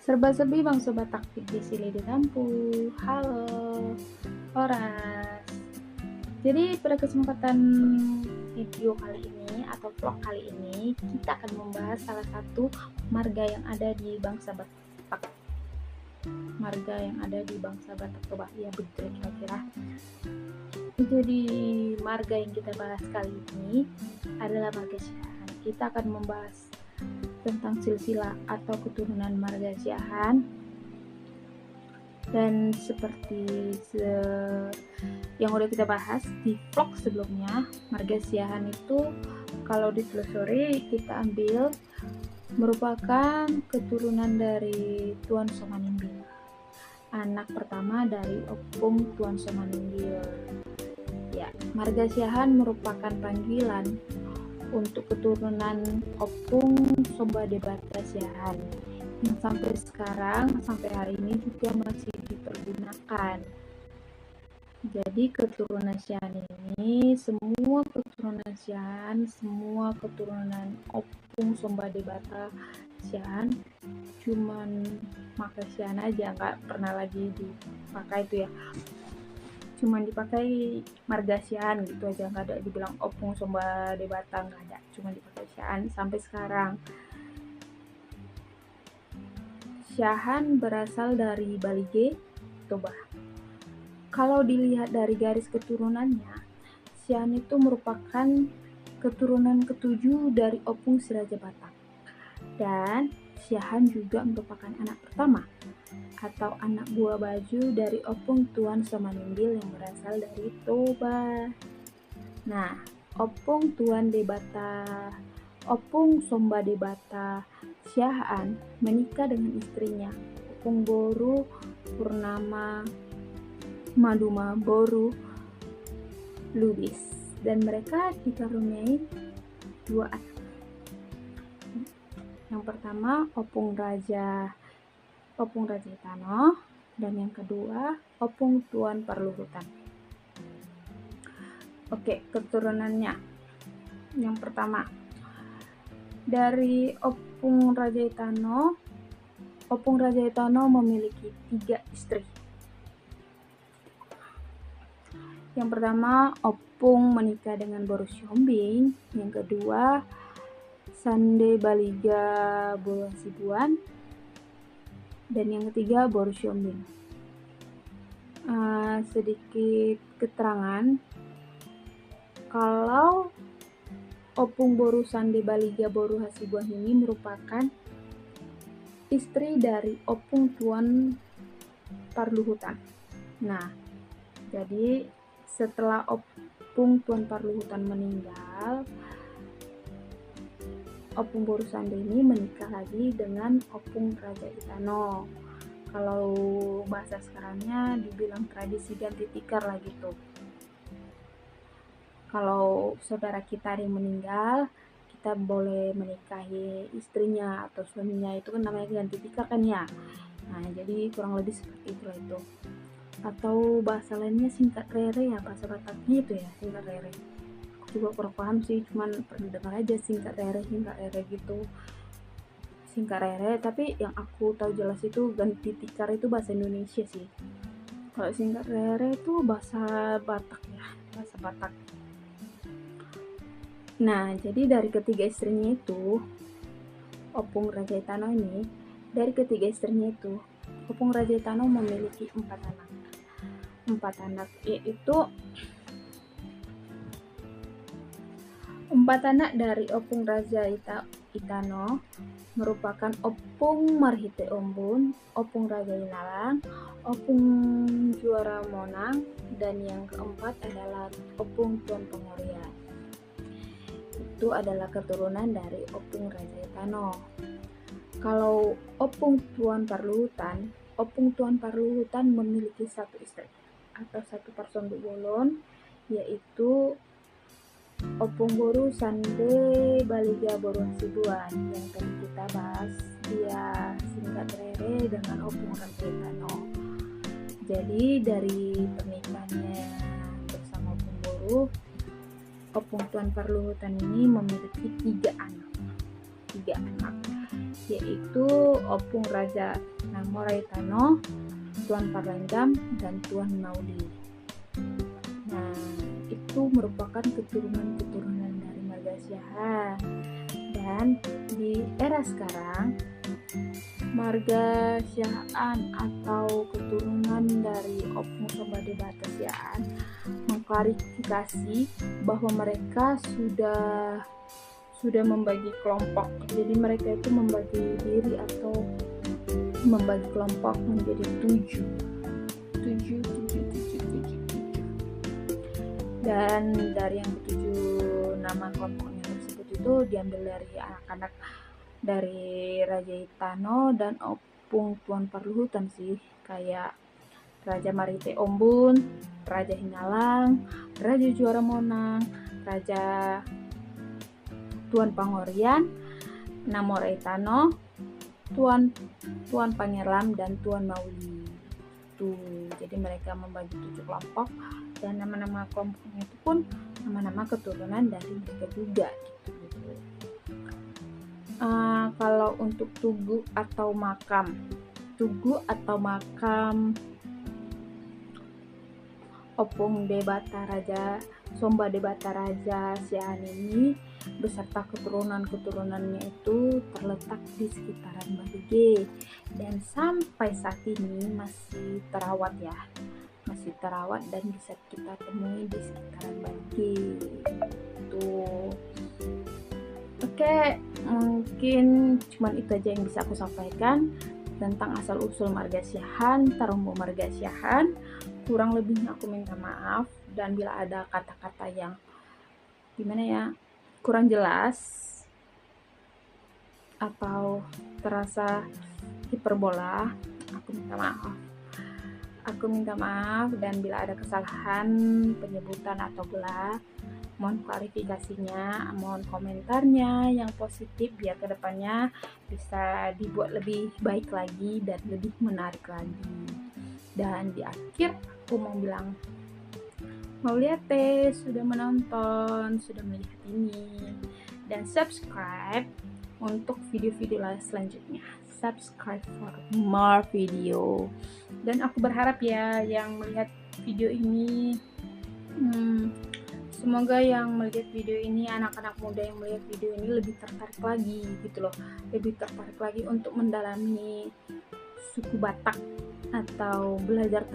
Serba-serbi Bangsa Batak di sini di Lampung. Halo, Horas. Jadi pada kesempatan video kali ini atau vlog kali ini kita akan membahas salah satu marga yang ada di Bangsa Batak. Marga yang ada di Bangsa Batak, coba ya betul kira-kira. Jadi marga yang kita bahas kali ini adalah marga Siahan. Kita akan membahas tentang silsilah atau keturunan marga Siahan. Dan seperti yang udah kita bahas di vlog sebelumnya, marga Siahan itu kalau ditelusuri kita ambil merupakan keturunan dari Tuan Somaningil, anak pertama dari Opung Tuan Somaningil. Ya, marga Siahan merupakan panggilan untuk keturunan Opung Sombadebata Siahan yang sampai hari ini juga masih dipergunakan. Jadi keturunan Siahan ini, semua keturunan Opung Sombadebata Siahan cuman pakai Siahan aja, nggak pernah lagi dipakai itu ya, cuman dipakai marga Siahan gitu aja, nggak ada dibilang Opung Sombadebata, nggak ada, cuma dipakai Siahan sampai sekarang. Siahan berasal dari Balige, Toba. Kalau dilihat dari garis keturunannya, Siahan itu merupakan keturunan ketujuh dari Opung Siraja Batak. Dan Siahan juga merupakan anak pertama atau anak buah baju dari Opung Tuan Somaningil yang berasal dari Toba. Nah, Opung Sombadebata Siahan menikah dengan istrinya Opung Boru Purnama Maduma Boru Lubis, dan mereka dikaruniai 2 anak. Yang pertama Opung Raja Itano, dan yang kedua Opung Tuan Parluhutan. Oke, keturunannya. Yang pertama dari Opung Raja Itano memiliki 3 istri. Yang pertama Opung menikah dengan Boru Siombing, yang kedua Sande Baliga Boru Hasibuan, dan yang ketiga Boru Siombing. Sedikit keterangan, kalau Opung Boru Sande Baliga Boru Hasibuan ini merupakan istri dari Opung Tuan Parluhutan. Nah, jadi setelah Opung Tuan Parluhutan meninggal, Opung Boru Sande ini menikah lagi dengan Opung Raja Itano. Kalau bahasa sekarangnya dibilang tradisi ganti tikar lah gitu. Kalau saudara kita yang meninggal, kita boleh menikahi istrinya atau suaminya, itu kan namanya ganti tikar kan ya. Nah, jadi kurang lebih seperti itulah itu. Atau bahasa lainnya singkat rere ya, bahasa Bataknya itu ya, singkat rere. Aku juga kurang paham sih, cuman pernah dengar aja singkat rere gitu. Singkat rere, tapi yang aku tahu jelas itu ganti tikar itu bahasa Indonesia sih. Kalau singkat rere itu bahasa Batak ya, bahasa Batak. Nah, jadi dari ketiga istrinya itu, Opung Raja Itano ini, dari ketiga istrinya itu, Opung Raja Itano memiliki 4 anak. 4 anak, yaitu 4 anak dari Opung Raja Itano merupakan Opung Marhite Ombun, Opung Raja Inalang, Opung Juara Monang, dan yang keempat adalah Opung Tuan Pengorian. Itu adalah keturunan dari Opung Raja Itano. Kalau Opung Tuan Parluhutan memiliki 1 istri atau 1 personduk bolon, yaitu Opung Boru Sande Baliga Boru Hasibuan yang tadi kita bahas, dia singkat rere dengan Opung Raja Itano. Jadi dari pernikahannya bersama Opung Boru, Opung Tuan Parluhutan ini memiliki 3 anak, yaitu Opung Raja Moraitano, Tuan Parlanjam, dan Tuan Mauli. Nah, itu merupakan keturunan-keturunan dari marga Siahan. Dan di era sekarang, marga Siahan atau keturunan dari Opung Sombade Bata Siahan mengklarifikasi bahwa mereka sudah membagi kelompok. Jadi mereka itu membagi diri atau membagi kelompok menjadi 7. Dan dari yang 7 nama kelompoknya tersebut itu diambil dari anak-anak dari Raja Hitano dan Opung Tuan Parluhutan sih, kayak Raja Marite Ombun, Raja Hinalang, Raja Juara Monang, Raja Tuan Pangorian, Namoraitano, Tuan Pangeram, dan Tuan Mauli. Tuh, jadi mereka membagi 7 kelompok, dan nama-nama kelompoknya itu pun nama-nama keturunan dari mereka juga gitu. Kalau untuk tugu atau makam Opung Debata Raja Sombade Bata Raja Siahan ini beserta keturunan-keturunannya itu terletak di sekitaran Balige, dan sampai saat ini masih terawat dan bisa kita temui di sekitaran Balige. Tuh. Oke, mungkin cuman itu aja yang bisa aku sampaikan tentang asal-usul marga Siahan, Tarumbu marga Siahan. Kurang lebihnya aku minta maaf, dan bila ada kata-kata yang kurang jelas atau terasa hiperbola, aku minta maaf. Dan bila ada kesalahan penyebutan atau gelar, mohon klarifikasinya, mohon komentarnya yang positif biar kedepannya bisa dibuat lebih baik lagi dan lebih menarik lagi. Dan di akhir aku mau bilang, Mauliate sudah menonton, sudah melihat ini, dan subscribe untuk video-video selanjutnya. Subscribe for more video. Dan aku berharap ya yang melihat video ini, semoga yang melihat video ini, anak-anak muda yang melihat video ini lebih tertarik lagi gitu loh, lebih tertarik lagi untuk mendalami suku Batak atau belajar